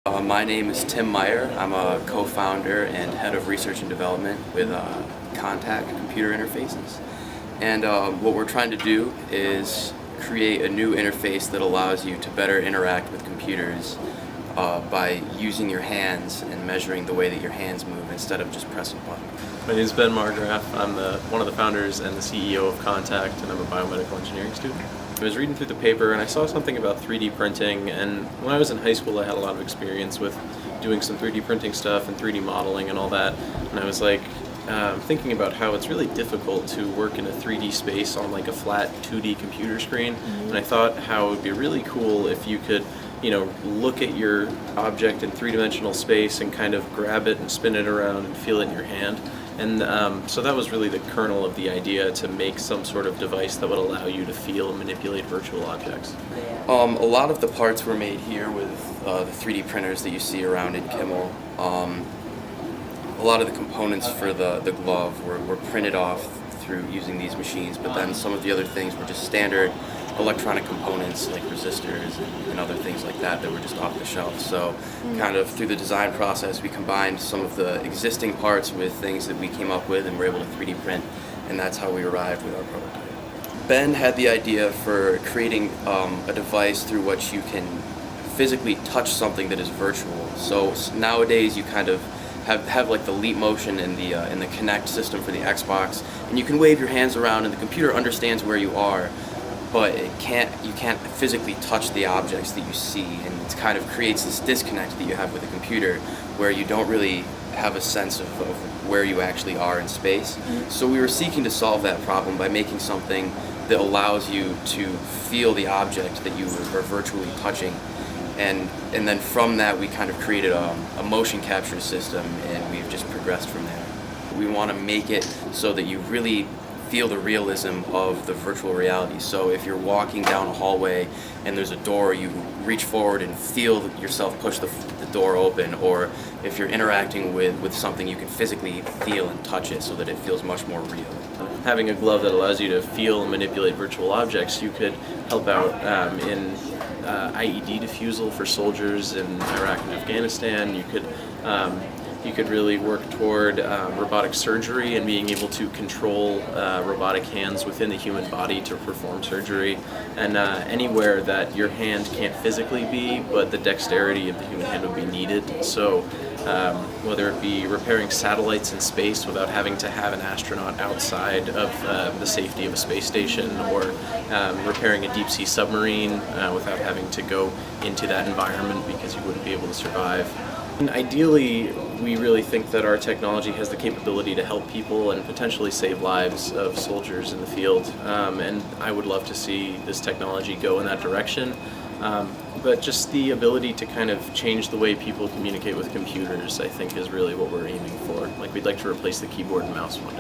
My name is Tim Meyer. I'm a co-founder and head of research and development with Contact Computer Interfaces. And what we're trying to do is create a new interface that allows you to better interact with computers by using your hands and measuring the way that your hands move instead of just pressing a button. My name is Ben Margraf. I'm one of the founders and the CEO of Contact, and I'm a biomedical engineering student. I was reading through the paper and I saw something about 3D printing, and when I was in high school I had a lot of experience with doing some 3D printing stuff and 3D modeling and all that, and I was like thinking about how it's really difficult to work in a 3D space on like a flat 2D computer screen, and I thought how it would be really cool if you could look at your object in three-dimensional space and kind of grab it and spin it around and feel it in your hand. And so that was really the kernel of the idea, to make some sort of device that would allow you to feel and manipulate virtual objects. A lot of the parts were made here with the 3D printers that you see around in Kimmel. A lot of the components for the glove were printed off through using these machines, but then some of the other things were just standard electronic components like resistors and other things like that were just off the shelf. So kind of through the design process we combined some of the existing parts with things that we came up with and were able to 3D print, and that's how we arrived with our prototype. Ben had the idea for creating a device through which you can physically touch something that is virtual. So nowadays you kind of have like the Leap Motion and the Kinect system for the Xbox, and you can wave your hands around and the computer understands where you are, but you can't physically touch the objects that you see, and it kind of creates this disconnect that you have with the computer where you don't really have a sense of where you actually are in space. So we were seeking to solve that problem by making something that allows you to feel the object that you are virtually touching, and then from that we kind of created a motion capture system, and we've just progressed from there. We want to make it so that you really feel the realism of the virtual reality. So if you're walking down a hallway and there's a door, you reach forward and feel yourself push the door open, or if you're interacting with something, you can physically feel and touch it so that it feels much more real. Having a glove that allows you to feel and manipulate virtual objects, you could help out in IED defusal for soldiers in Iraq and Afghanistan. You could really work toward robotic surgery and being able to control robotic hands within the human body to perform surgery, and anywhere that your hand can't physically be, but the dexterity of the human hand would be needed. So whether it be repairing satellites in space without having to have an astronaut outside of the safety of a space station, or repairing a deep-sea submarine without having to go into that environment because you wouldn't be able to survive. And ideally, we really think that our technology has the capability to help people and potentially save lives of soldiers in the field, and I would love to see this technology go in that direction. But just the ability to kind of change the way people communicate with computers, I think, is really what we're aiming for. Like, we'd like to replace the keyboard and mouse one day.